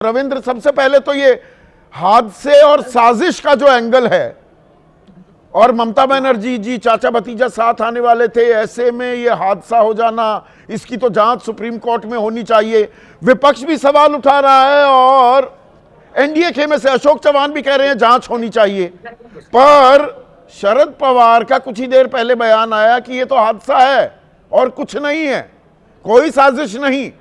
रविंद्र, सबसे पहले तो ये हादसे और साजिश का जो एंगल है, और ममता बनर्जी जी चाचा भतीजा साथ आने वाले थे, ऐसे में ये हादसा हो जाना, इसकी तो जांच सुप्रीम कोर्ट में होनी चाहिए। विपक्ष भी सवाल उठा रहा है और एनडीए खेमे से अशोक चौहान भी कह रहे हैं जांच होनी चाहिए। पर शरद पवार का कुछ ही देर पहले बयान आया कि ये तो हादसा है और कुछ नहीं है, कोई साजिश नहीं।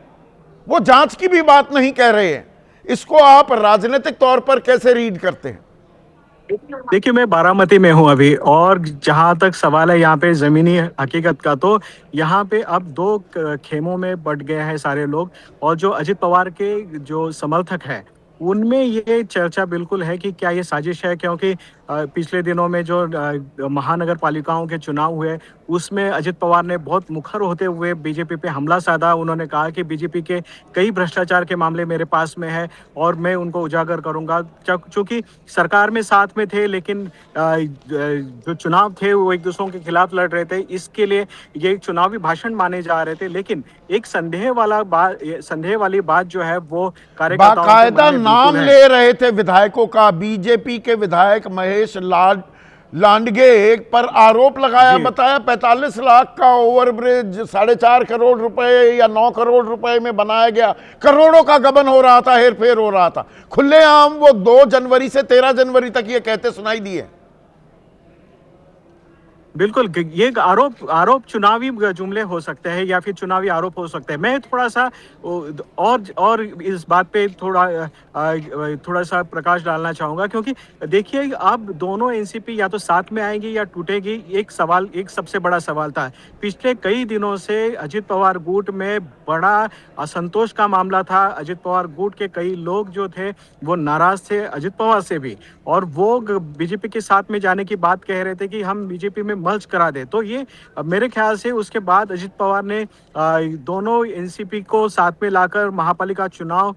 वो जांच की भी बात नहीं कह रहे हैं। इसको आप राजनीतिक तौर पर कैसे रीड करते हैं? देखिए, मैं बारामती में हूं अभी, और जहां तक सवाल है यहाँ पे जमीनी हकीकत का, तो यहाँ पे अब दो खेमों में बट गए हैं सारे लोग। और जो अजित पवार के जो समर्थक हैं, उनमें ये चर्चा बिल्कुल है कि क्या ये साजिश है, क्योंकि पिछले दिनों में जो महानगर पालिकाओं के चुनाव हुए, उसमें अजित पवार ने बहुत मुखर होते हुए बीजेपी पे हमला साधा। उन्होंने कहा कि बीजेपी के कई भ्रष्टाचार के मामले मेरे पास में है और मैं उनको उजागर करूंगा। चूंकि सरकार में साथ में थे, लेकिन जो चुनाव थे वो एक दूसरों के खिलाफ लड़ रहे थे, इसके लिए ये चुनावी भाषण माने जा रहे थे। लेकिन एक संदेह वाली बात जो है वो कार्यकर्ताओं के बाकायदा मन में नाम बिल्कुल है। ले रहे थे विधायकों का। बीजेपी के विधायक महेश लांडगे पर आरोप लगाया, बताया 45 लाख का ओवरब्रिज 4.5 करोड़ रुपए या 9 करोड़ रुपए में बनाया गया। करोड़ों का गबन हो रहा था, हेरफेर हो रहा था खुलेआम। वो 2 जनवरी से 13 जनवरी तक ये कहते सुनाई दिए। बिल्कुल, ये आरोप चुनावी जुमले हो सकते हैं या फिर चुनावी आरोप हो सकते हैं। मैं थोड़ा सा और इस बात पे थोड़ा सा प्रकाश डालना चाहूंगा, क्योंकि देखिए, अब दोनों एनसीपी या तो साथ में आएंगी या टूटेगी। एक सबसे बड़ा सवाल था। पिछले कई दिनों से अजित पवार गुट में बड़ा असंतोष का मामला था। अजित पवार गुट के कई लोग जो थे वो नाराज थे अजित पवार से भी, और वो बीजेपी के साथ में जाने की बात कह रहे थे कि हम बीजेपी में मर्ज करा दे। तो ये मेरे ख्याल से उसके बाद अजित पवार ने दोनों एनसीपी को साथ में लाकर महापालिका चुनाव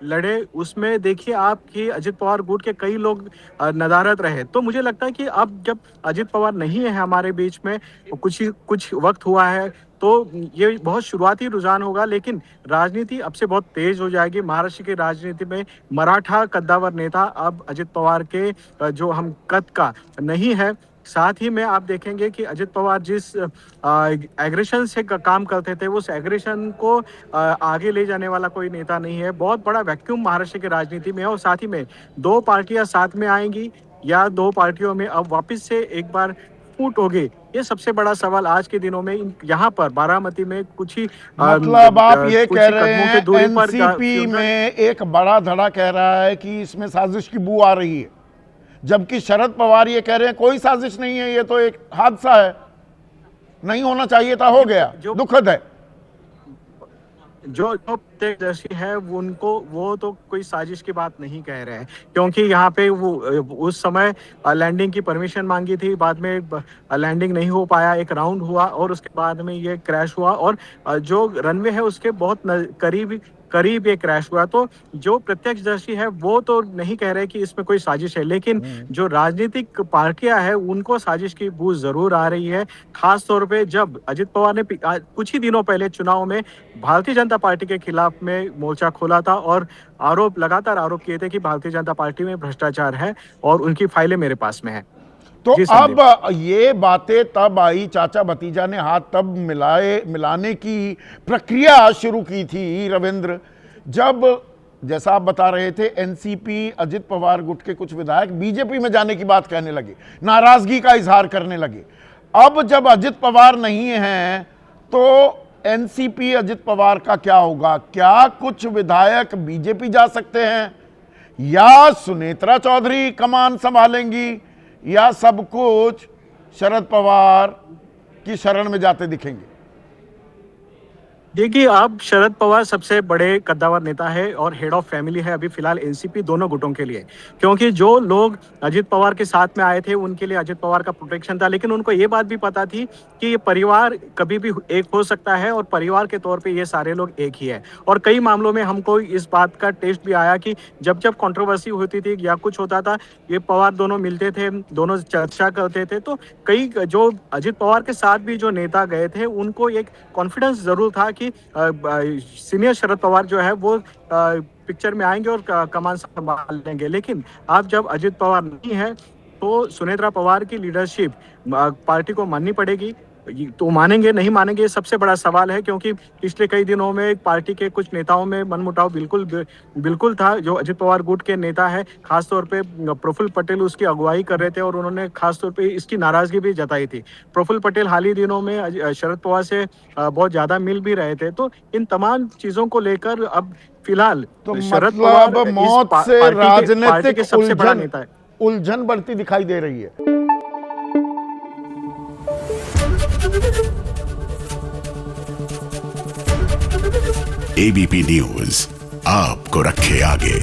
लड़े। उसमें देखिए आप कि अजित पवार गुट के कई लोग नदारद रहे। तो मुझे लगता है कि अब जब अजित पवार नहीं है हमारे बीच में, कुछ वक्त हुआ है, तो ये बहुत शुरुआती रुझान होगा, लेकिन राजनीति अब से बहुत तेज हो जाएगी। महाराष्ट्र की राजनीति में मराठा कद्दावर नेता अब अजित पवार के जो हम कद का नहीं है। साथ ही में आप देखेंगे कि अजित पवार जिस एग्रेशन से काम करते थे, उस एग्रेशन को आगे ले जाने वाला कोई नेता नहीं है। बहुत बड़ा वैक्यूम महाराष्ट्र की राजनीति में है। और साथ ही में 2 पार्टियां साथ में आएंगी या 2 पार्टियों में अब वापस से एक बार फूट होगी, ये सबसे बड़ा सवाल आज के दिनों में यहाँ पर बारामती में कुछ ही मतलब आप ये कह रहे हैं पर एनसीपी में एक बड़ा धड़ा कह रहा है कि इसमें साजिश की बू आ रही है, जबकि शरद पवार ये कह रहे हैं कोई साजिश नहीं है, ये तो एक हादसा है, नहीं होना चाहिए था, हो गया, दुखद है। जो प्रत्यक्षदर्शी है वो तो कोई साजिश की बात नहीं कह रहे हैं, क्योंकि यहाँ पे वो उस समय लैंडिंग की परमिशन मांगी थी, बाद में लैंडिंग नहीं हो पाया, एक राउंड हुआ और उसके बाद में ये क्रैश हुआ, और जो रनवे है उसके बहुत करीब ये क्रैश हुआ। तो जो प्रत्यक्षदर्शी है वो तो नहीं कह रहे कि इसमें कोई साजिश है, लेकिन जो राजनीतिक पार्टियां हैं उनको साजिश की बू जरूर आ रही है। खास तौर पे जब अजित पवार ने कुछ ही दिनों पहले चुनाव में भारतीय जनता पार्टी के खिलाफ में मोर्चा खोला था और लगातार आरोप किए थे कि भारतीय जनता पार्टी में भ्रष्टाचार है, और उनकी फाइलें मेरे पास में है। तो अब ये बातें तब आई, चाचा भतीजा ने हाथ तब मिलाने की प्रक्रिया शुरू की थी रविंद्र, जब जैसा आप बता रहे थे एनसीपी अजित पवार गुट के कुछ विधायक बीजेपी में जाने की बात कहने लगे, नाराजगी का इजहार करने लगे। अब जब अजित पवार नहीं है तो एनसीपी अजित पवार का क्या होगा? क्या कुछ विधायक बीजेपी जा सकते हैं, या सुनेत्रा चौधरी कमान संभालेंगी, या सब कुछ शरद पवार की शरण में जाते दिखेंगे? देखिए, अब शरद पवार सबसे बड़े कद्दावर नेता है और हेड ऑफ फैमिली है अभी फिलहाल एनसीपी दोनों गुटों के लिए, क्योंकि जो लोग अजित पवार के साथ में आए थे उनके लिए अजित पवार का प्रोटेक्शन था, लेकिन उनको ये बात भी पता थी कि ये परिवार कभी भी एक हो सकता है और परिवार के तौर पे ये सारे लोग एक ही है। और कई मामलों में हमको इस बात का टेस्ट भी आया कि जब कंट्रोवर्सी होती थी या कुछ होता था, ये पवार दोनों मिलते थे, दोनों चर्चा करते थे। तो कई जो अजित पवार के साथ भी जो नेता गए थे उनको एक कॉन्फिडेंस जरूर था कि कि सीनियर शरद पवार जो है वो पिक्चर में आएंगे और कमान संभाल लेंगे, लेकिन अब जब अजित पवार नहीं है तो सुनेत्रा पवार की लीडरशिप पार्टी को माननी पड़ेगी। तो मानेंगे नहीं मानेंगे, ये सबसे बड़ा सवाल है, क्योंकि पिछले कई दिनों में पार्टी के कुछ नेताओं में मनमुटाव बिल्कुल था। जो अजित पवार गुट के नेता है, खासतौर पे प्रफुल्ल पटेल उसकी अगुवाई कर रहे थे और उन्होंने खासतौर पे इसकी नाराजगी भी जताई थी। प्रफुल्ल पटेल हाल ही दिनों में शरद पवार से बहुत ज्यादा मिल भी रहे थे। तो इन तमाम चीजों को लेकर अब फिलहाल तो शरद मतलब पवार मौत से पार्टी राजनीतिक के सबसे बड़ा नेता है। उलझन बढ़ती दिखाई दे रही है। एबीपी न्यूज आपको रखे आगे।